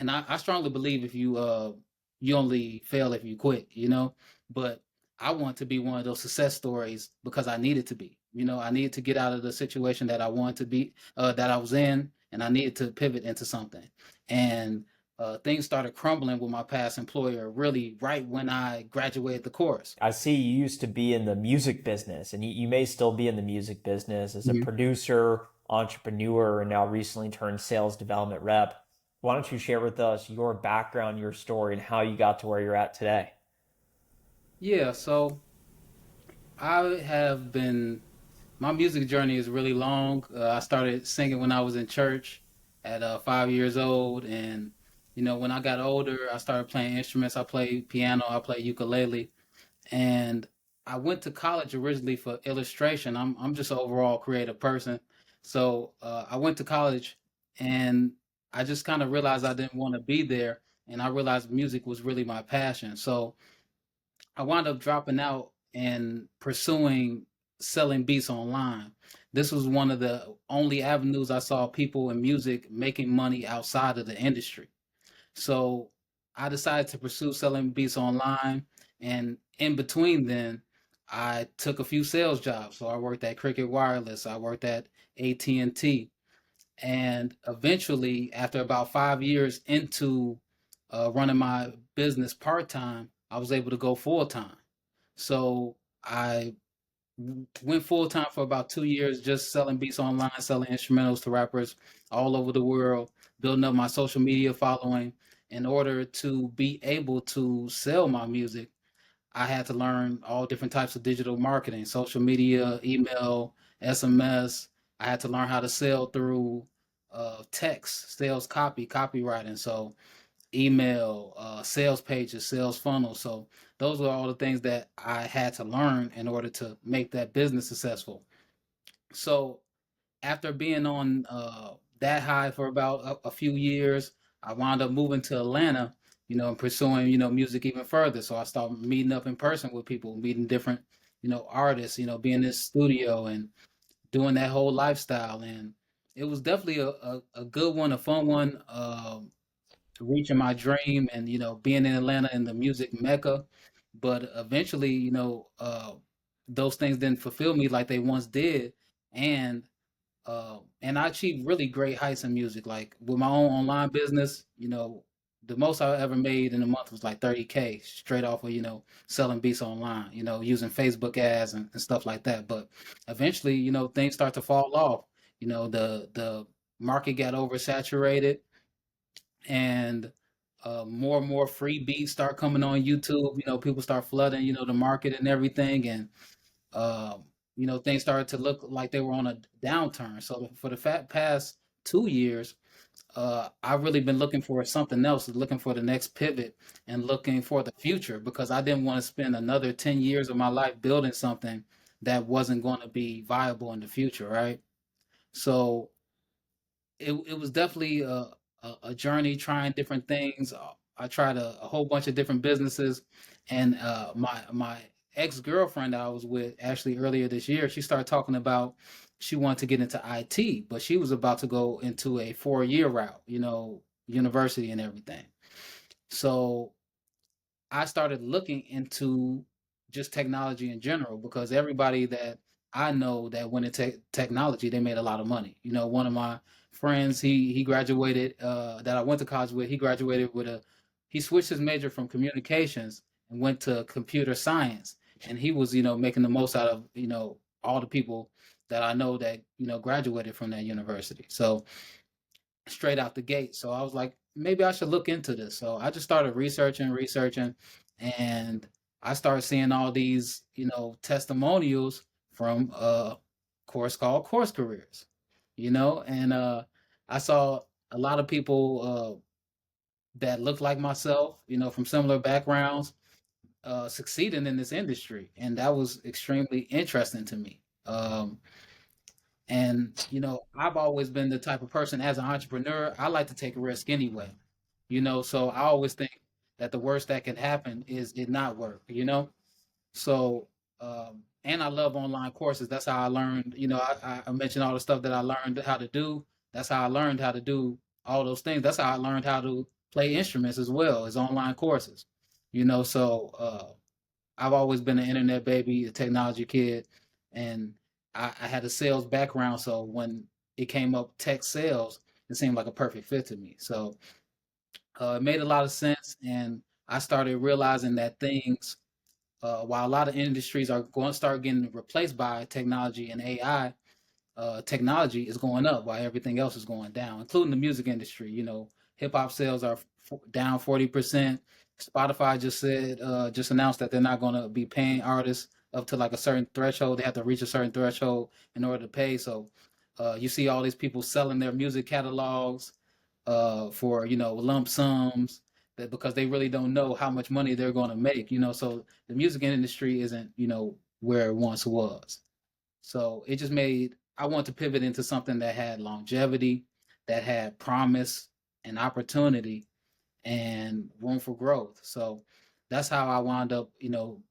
And I strongly believe if you only fail if you quit, but I want to be one of those success stories because I needed to be. I needed to get out of the situation that I wanted to be, that I was in, and I needed to pivot into something. And things started crumbling with my past employer really right when I graduated the course. I see you used to be in the music business, and you may still be in the music business as a Mhm. producer, entrepreneur, and now recently turned sales development rep. Why don't you share with us your background, your story, and how you got to where you're at today? Yeah, so I have been my music journey is really long. I started singing when I was in church at 5 years old, and when I got older, I started playing instruments. I play piano, I play ukulele, and I went to college originally for illustration. I'm just an overall creative person, so I went to college, and I just kind of realized I didn't want to be there, and I realized music was really my passion. So I wound up dropping out and pursuing selling beats online. This was one of the only avenues I saw people in music making money outside of the industry. So I decided to pursue selling beats online. And in between then, I took a few sales jobs. So I worked at Cricket Wireless, I worked at AT&T, and eventually, after about 5 years into running my business part time, I was able to go full time. So I went full time for about 2 years, just selling beats online, selling instrumentals to rappers all over the world, building up my social media following. In order to be able to sell my music, I had to learn all different types of digital marketing, social media, email, SMS. I had to learn how to sell through text, sales copy, copywriting. So email, sales pages, sales funnels. So those were all the things that I had to learn in order to make that business successful. So after being on that high for about a few years, I wound up moving to Atlanta, and pursuing, music even further. So I started meeting up in person with people, meeting different, artists, being in this studio and doing that whole lifestyle. And it was definitely a good one, a fun one. Reaching my dream and being in Atlanta in the music mecca, but eventually those things didn't fulfill me like they once did, and and I achieved really great heights in music, like with my own online business. The most I ever made in a month was like 30K straight off of selling beats online, using Facebook ads and stuff like that. But eventually things start to fall off. The market got oversaturated, and more and more free beats start coming on YouTube. People start flooding, the market and everything, and things started to look like they were on a downturn. So for the past 2 years, I've really been looking for something else, looking for the next pivot, and looking for the future because I didn't want to spend another 10 years of my life building something that wasn't going to be viable in the future, right? So it was definitely a journey trying different things. I tried a whole bunch of different businesses, and my ex girlfriend I was with actually earlier this year, she started talking about she wanted to get into IT, but she was about to go into a 4 year route, university and everything. So I started looking into just technology in general because everybody that I know that went into technology, they made a lot of money. One of my friends, he graduated that I went to college with. He graduated with he switched his major from communications and went to computer science, and he was making the most out of all the people that I know that graduated from that university. So straight out the gate. So I was like, maybe I should look into this. So I just started researching, and I started seeing all these, testimonials from a course called Course Careers, and I saw a lot of people that looked like myself, from similar backgrounds, succeeding in this industry, and that was extremely interesting to me. And I've always been the type of person as an entrepreneur, I like to take a risk anyway. So I always think that the worst that can happen is it not work, So and I love online courses. That's how I learned, I mentioned all the stuff that I learned how to do. That's how I learned how to do all those things. That's how I learned how to play instruments as well as online courses. So I've always been an internet baby, a technology kid, and I had a sales background. So when it came up tech sales, it seemed like a perfect fit to me. So it made a lot of sense, and I started realizing that things, while a lot of industries are going to start getting replaced by technology and AI, technology is going up while everything else is going down, including the music industry. Hip hop sales are down 40%. Spotify just announced that they're not going to be paying artists up to like a certain threshold. They have to reach a certain threshold in order to pay. So you see all these people selling their music catalogs for lump sums that because they really don't know how much money they're going to make. So the music industry isn't where it once was. So it just made I want to pivot into something that had longevity, that had promise and opportunity and room for growth. So that's how I wound up,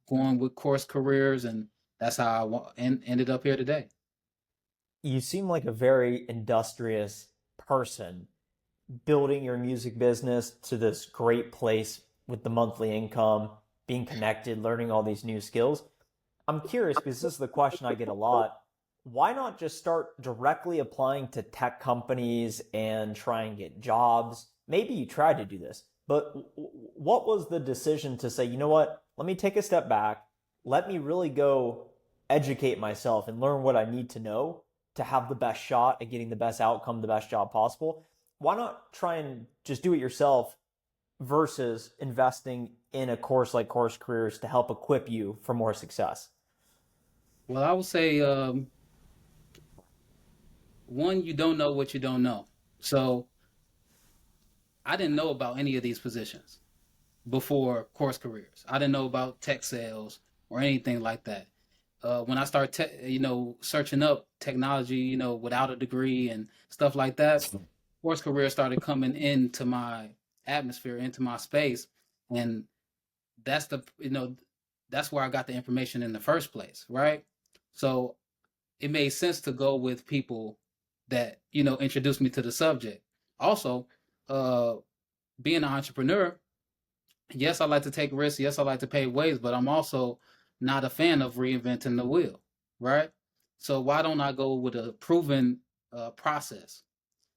going with Course Careers, and that's how ended up here today. You seem like a very industrious person, building your music business to this great place with the monthly income, being connected, learning all these new skills. I'm curious because this is the question I get a lot. Why not just start directly applying to tech companies and try and get jobs? Maybe you tried to do this, but what was the decision to say, you know what, let me take a step back, let me really go educate myself and learn what I need to know to have the best shot at getting the best outcome, the best job possible? Why not try and just do it yourself versus investing in a course like Course Careers to help equip you for more success? Well, I would say one, you don't know what you don't know. So I didn't know about any of these positions before Course Careers. I didn't know about tech sales or anything like that. When I started, searching up technology, without a degree and stuff like that, Course Careers started coming into my atmosphere, into my space, and that's that's where I got the information in the first place, right? So it made sense to go with people that introduced me to the subject. Also, uh, being an entrepreneur, yes, I like to take risks. Yes, I like to pay waves, but I'm also not a fan of reinventing the wheel, right? So why don't I go with a proven process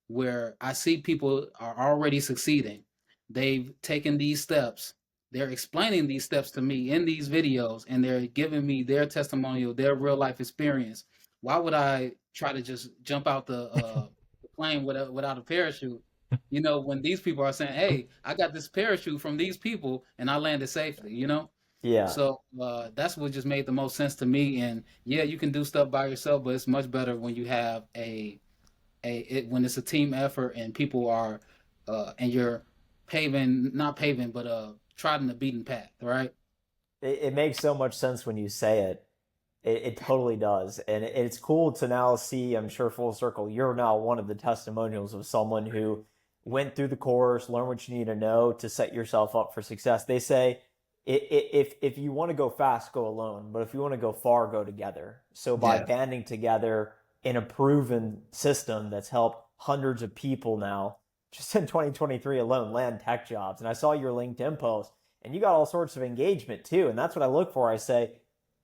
where I see people are already succeeding? They've taken these steps. They're explaining these steps to me in these videos, and they're giving me their testimonial, their real life experience. Why would I try to just jump out the plane without a parachute? When these people are saying, "Hey, I got this parachute from these people, and I landed safely." Yeah, So that's what just made the most sense to me. And yeah, you can do stuff by yourself, but it's much better when you have when it's a team effort and people are and you're paving not paving but trotting the beaten path, right? it makes so much sense when you say it. It totally does. And it's cool to now see, I'm sure full circle, you're now one of the testimonials of someone who went through the course, learned what you need to know to set yourself up for success. They say if you want to go fast, go alone. But if you want to go far, go together. So by Yeah. banding together in a proven system that's helped hundreds of people now, just in 2023 alone, land tech jobs. And I saw your LinkedIn post and you got all sorts of engagement too. And that's what I look for. I say,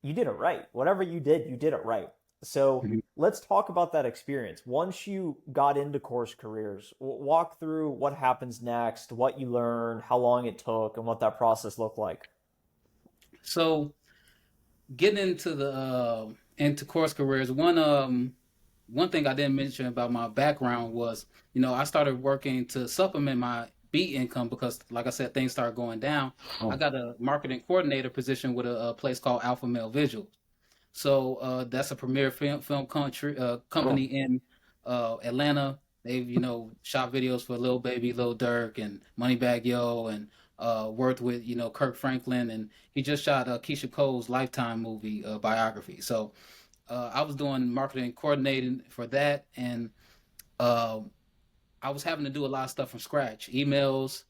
you did it right. Whatever you did it right. So Mhm. let's talk about that experience. Once you got into Course Careers, walk through what happens next, what you learned, how long it took, and what that process looked like. So getting into Course Careers, one thing I didn't mention about my background was, I started working to supplement my beat income because, like I said, things started going down. I got a marketing coordinator position with a place called Alpha Male Visuals. So that's a premier company in Atlanta. They've shot videos for Lil Baby, Lil Durk, and Moneybagg Yo, and worked with Kirk Franklin, and he just shot Keisha Cole's Lifetime movie biography. So I was doing marketing coordinating for that, and uh, I was having to do a lot of stuff from scratch, emails,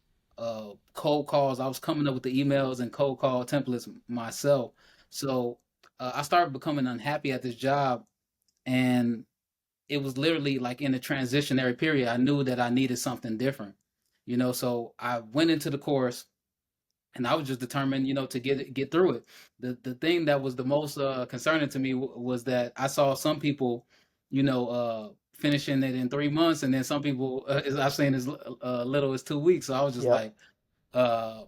cold calls. I was coming up with the emails and cold call templates myself. So I started becoming unhappy at this job, and it was literally like in a transitionary period. I knew that I needed something different. So I went into the course and I was just determined, to get through it. The thing that was the most concerning to me was that I saw some people, finishing it in 3 months, and then some people, as I've seen, as little as 2 weeks. So I was just Yep. like, uh,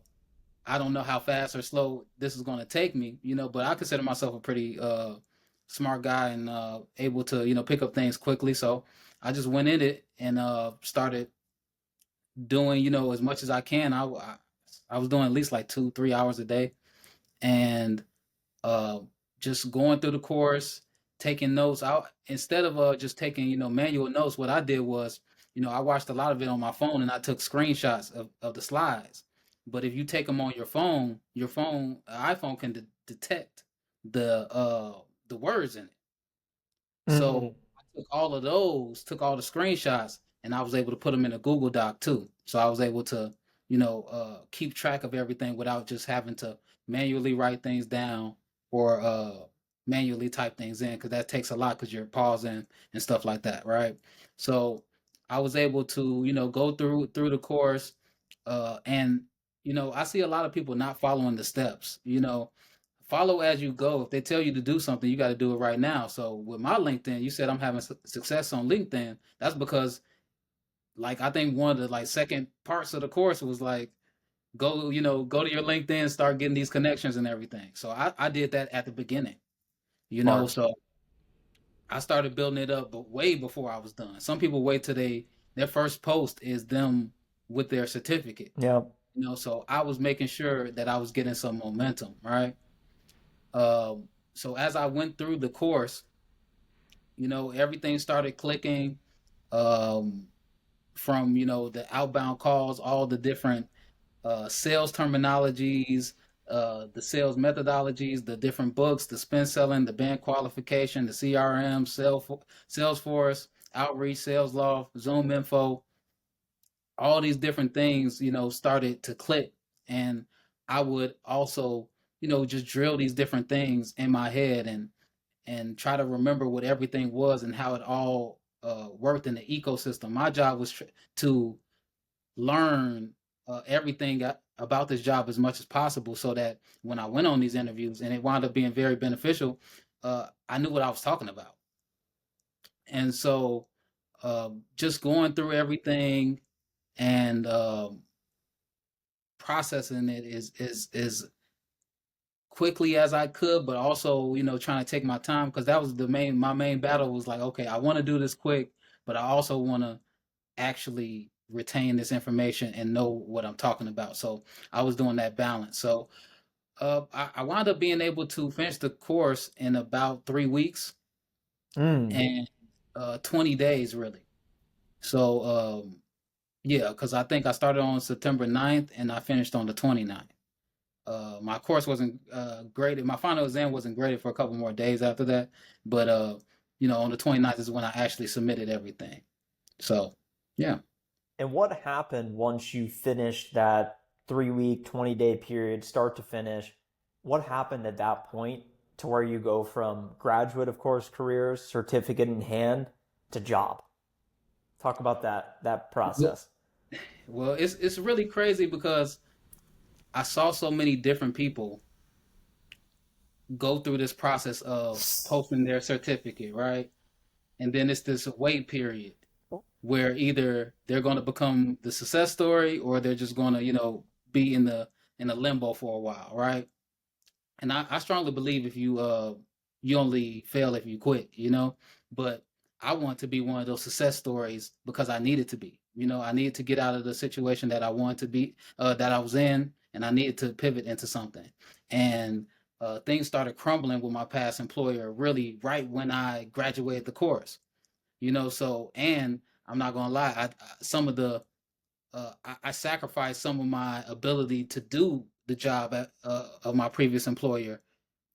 I don't know how fast or slow this is going to take me, but I consider myself a pretty smart guy and able to, pick up things quickly. So I just went in it and started doing, as much as I can. I was doing at least like 2, 3 hours a day, and uh, just going through the course, taking notes. I Instead of just taking manual notes, what I did was I watched a lot of it on my phone and I took screenshots of the slides. But if you take them on your phone, iPhone can detect the words in it. So Hmm. I took all of those, took all the screenshots, and I was able to put them in a Google Doc too. So I was able to, keep track of everything without just having to manually write things down or manually type things in because that takes a lot because you're pausing and stuff like that, right? So I was able to, go through the course, and I see a lot of people not following the steps. Follow as you go. If they tell you to do something, you got to do it right now. So with my LinkedIn, you said I'm having success on LinkedIn. That's because, like, I think one of the like second parts of the course was like go to your LinkedIn, start getting these connections and everything. So I did that at the beginning. Smart. So I started building it up, but way before I was done. Some people wait till their first post is them with their certificate. Yep. So I was making sure that I was getting some momentum, right? So as I went through the course, everything started clicking, um, from, the outbound calls, all the different sales terminologies, the sales methodologies, the different books, the spin selling, the band qualification, the CRM, Salesforce, outreach, sales law, Zoom info, all these different things, started to click. And I would also, just drill these different things in my head and try to remember what everything was and how it all worked in the ecosystem. My job was to learn everything about this job as much as possible so that when I went on these interviews and it wound up being very beneficial, I knew what I was talking about. And so just going through everything and processing it is quickly as I could, but also trying to take my time because that was my main battle was like, okay, I want to do this quick, but I also want to actually retain this information and know what I'm talking about. So I was doing that balance. So I wound up being able to finish the course in about 3 weeks Mm. and 20 days really. So yeah, because I think I started on September 9th and I finished on the 29th. My course wasn't graded. My final exam wasn't graded for a couple more days after that, but on the 29th is when I actually submitted everything. So yeah. And what happened once you finished that 3 week, 20-day period, start to finish? What happened at that point to where you go from graduate of course careers, certificate in hand, to job? Talk about that Well, process. well, it's really crazy because I saw so many different people go through this process of posting their certificate, right? And then it's this wait period where either they're going to become the success story or they're just going to, be in a limbo for a while, right? And I strongly believe if you only fail if you quit, but I want to be one of those success stories because I needed to be. I needed to get out of the situation that I wanted to be, that I was in, and I needed to pivot into something. And things started crumbling with my past employer really right when I graduated the course. So and I'm not gonna lie, some of the I sacrificed some of my ability to do the job of my previous employer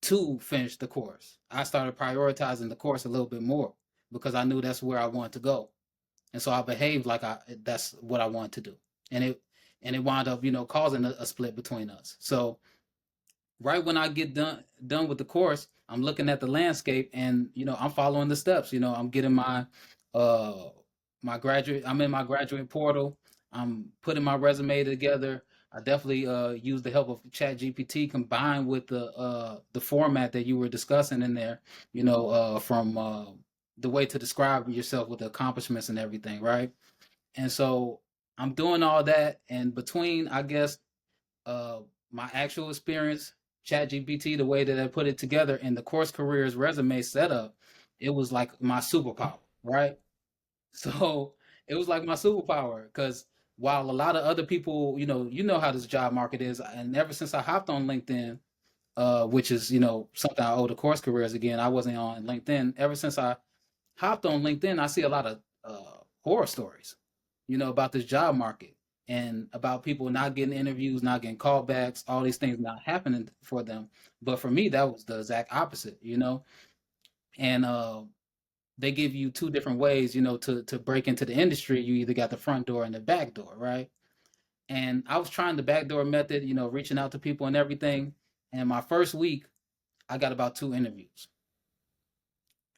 to finish the course. I started prioritizing the course a little bit more because I knew that's where I wanted to go, and so I behaved like that's what I wanted to do, and it wound up causing a split between us. So right when I get done with the course, I'm looking at the landscape and I'm following the steps. I'm getting my uh my graduate. I'm in my graduate portal. I'm putting my resume together. I definitely use the help of ChatGPT combined with the format that you were discussing in there, from the way to describe yourself with the accomplishments and everything, right? And so I'm doing all that, and between, I guess, uh, my actual experience, ChatGPT, the way that I put it together, and the Course Careers resume setup, it was like my superpower, right? So it was like my superpower because while a lot of other people, you know how this job market is, and ever since I hopped on LinkedIn, which is something I owe to Course Careers again, I wasn't on LinkedIn. Ever since I hopped on LinkedIn, I see a lot of horror stories, about this job market and about people not getting interviews, not getting callbacks, all these things not happening for them. But for me, that was the exact opposite. And they give you two different ways, to break into the industry. You either got the front door and the back door, right? And I was trying the back door method, reaching out to people and everything. And my first week, I got about two interviews.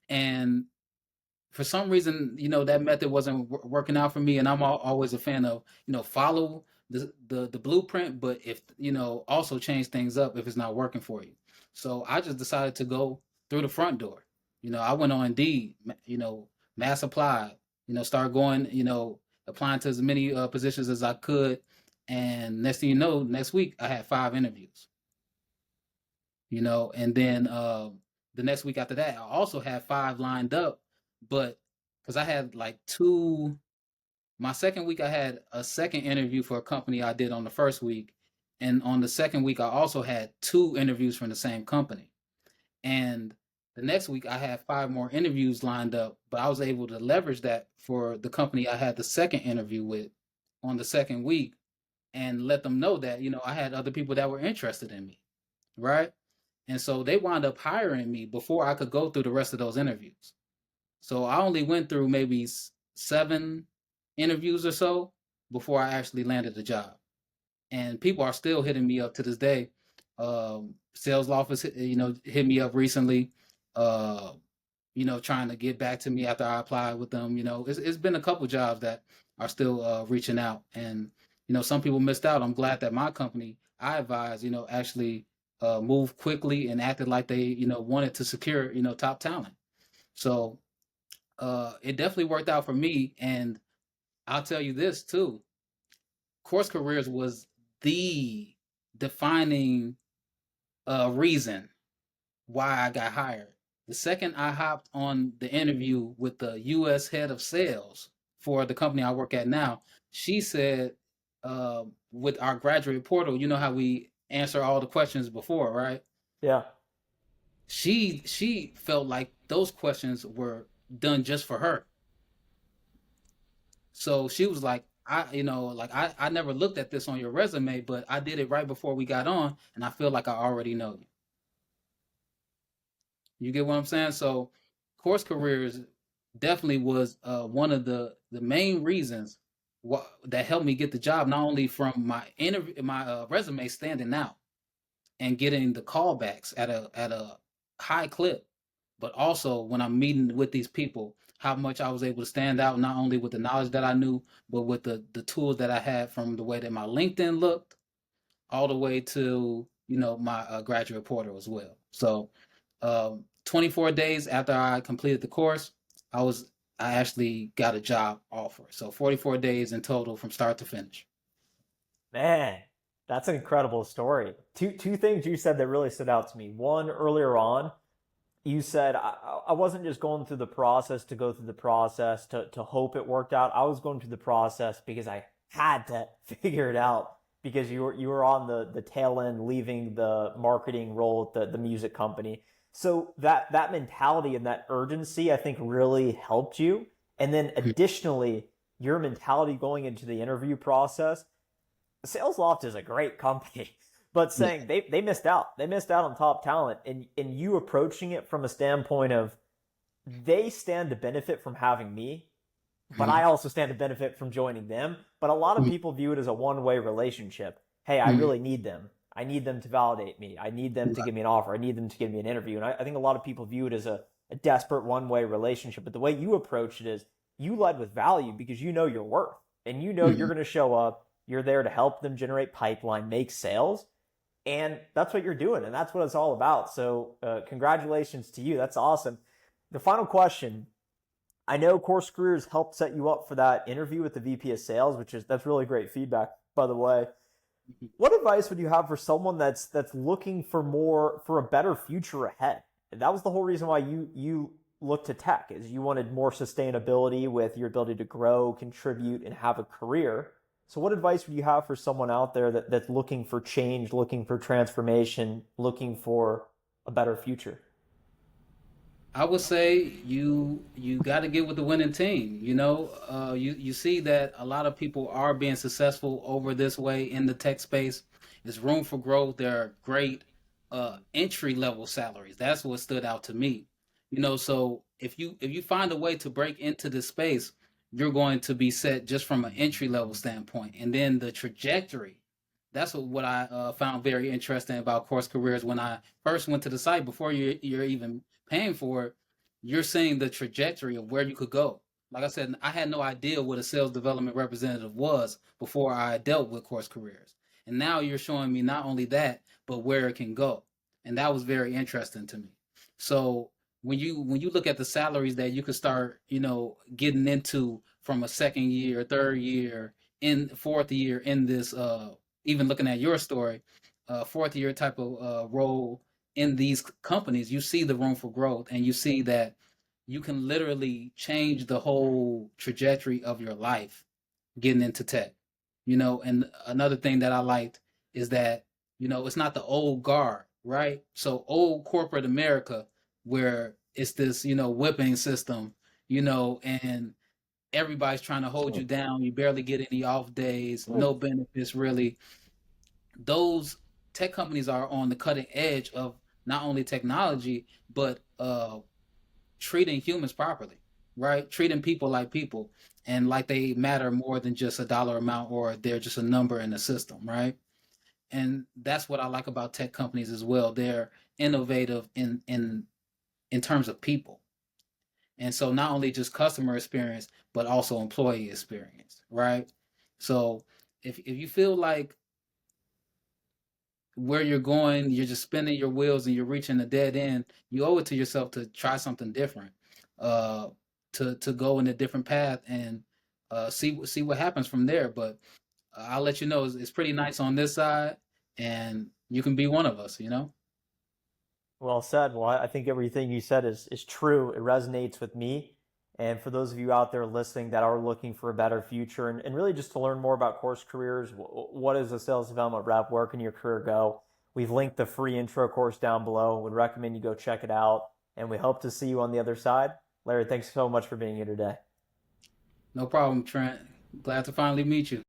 And for some reason, that method wasn't working out for me. And I'm always a fan of, follow the blueprint, but if, also change things up if it's not working for you. So I just decided to go through the front door. I went on Indeed, mass applied, start going, applying to as many positions as I could. And next thing you know, next week I had five interviews, and then the next week after that, I also had five lined up, but because I had like two, my second week, I had a second interview for a company I did on the first week. And on the second week, I also had two interviews from the same company. And the next week, I had five more interviews lined up, but I was able to leverage that for the company I had the second interview with on the second week and let them know that, I had other people that were interested in me, right? And so they wound up hiring me before I could go through the rest of those interviews. So I only went through maybe seven interviews or so before I actually landed the job. And people are still hitting me up to this day. Sales office, hit me up recently, uh, trying to get back to me after I applied with them. It's been a couple jobs that are still reaching out. And, some people missed out. I'm glad that my company, I advise, actually moved quickly and acted like they, wanted to secure, top talent. So it definitely worked out for me. And I'll tell you this too. Course Careers was the defining reason why I got hired. The second I hopped on the interview with the U.S. head of sales for the company I work at now, she said, with our graduate portal, you know how we answer all the questions before, right? Yeah. She felt like those questions were done just for her. So she was like, I never looked at this on your resume, but I did it right before we got on, and I feel like I already know you. You get what I'm saying? So, Course Careers definitely was one of the main reasons that helped me get the job. Not only from my interview, my resume standing out and getting the callbacks at a high clip, but also when I'm meeting with these people, how much I was able to stand out not only with the knowledge that I knew, but with the tools that I had from the way that my LinkedIn looked, all the way to my graduate portal as well. So 24 days after I completed the course, I was I actually got a job offer. So 44 days in total from start to finish. Man, that's an incredible story. Two things you said that really stood out to me. One, earlier on, you said I wasn't just going through the process to go through the process to hope it worked out. I was going through the process because I had to figure it out because you were on the tail end leaving the marketing role at the music company. So that mentality and that urgency I think really helped you. And then additionally, your mentality going into the interview process. Sales Loft is a great company, but Yeah. saying they missed out. They missed out on top talent, and you approaching it from a standpoint of they stand to benefit from having me, but I Mhm. also stand to benefit from joining them. But a lot of Mhm. people view it as a one-way relationship. Hey, I Mhm. really need them. I need them to validate me. I need them to Right. give me an offer. I need them to give me an interview. And I think a lot of people view it as a desperate one-way relationship. But the way you approach it is you led with value because you know your worth and you know you're Mhm. going to show up. You're there to help them generate pipeline, make sales, and that's what you're doing, and that's what it's all about. So, congratulations to you. That's awesome. The final question: I know Course Careers helped set you up for that interview with the VP of Sales, which is that's really great feedback, by the way. What advice would you have for someone that's looking for more for a better future ahead? And that was the whole reason why you looked to tech is you wanted more sustainability with your ability to grow, contribute, and have a career. So what advice would you have for someone out there that's looking for change, looking for transformation, looking for a better future? I would say you got to get with the winning team. You see that a lot of people are being successful over this way in the tech space. There's room for growth. There are great entry level salaries. That's what stood out to me. So if you find a way to break into this space, you're going to be set just from an entry level standpoint, and then the trajectory. That's what I found very interesting about Course Careers when I first went to the site before you're even paying for it, you're seeing the trajectory of where you could go. Like I said, I had no idea what a sales development representative was before I dealt with Course Careers. And now you're showing me not only that, but where it can go. And that was very interesting to me. So when you look at the salaries that you could start, getting into from a second year, third year, in fourth year in this even looking at your story, fourth year type of role in these companies, you see the room for growth and you see that you can literally change the whole trajectory of your life getting into tech. And another thing that I liked is that, it's not the old guard, right? So old corporate America where it's this, whipping system, and everybody's trying to hold you down. You barely get any off days, no benefits really. Those tech companies are on the cutting edge of not only technology but treating humans properly, right? Treating people like people and like they matter more than just a dollar amount or they're just a number in the system, right? And that's what I like about tech companies as well. They're innovative in terms of people. And so not only just customer experience, but also employee experience, right? So if you feel like where you're going, you're just spinning your wheels and you're reaching a dead end, you owe it to yourself to try something different, uh, to go in a different path and see what happens from there. But I'll let you know it's pretty nice on this side, and you can be one of us. Well said. Well, I think everything you said is true. It resonates with me. And for those of you out there listening that are looking for a better future and really just to learn more about Course Careers, what is a sales development rep? Where can your career go? We've linked the free intro course down below. Would recommend you go check it out. And we hope to see you on the other side. Larry, thanks so much for being here today. No problem, Trent. Glad to finally meet you.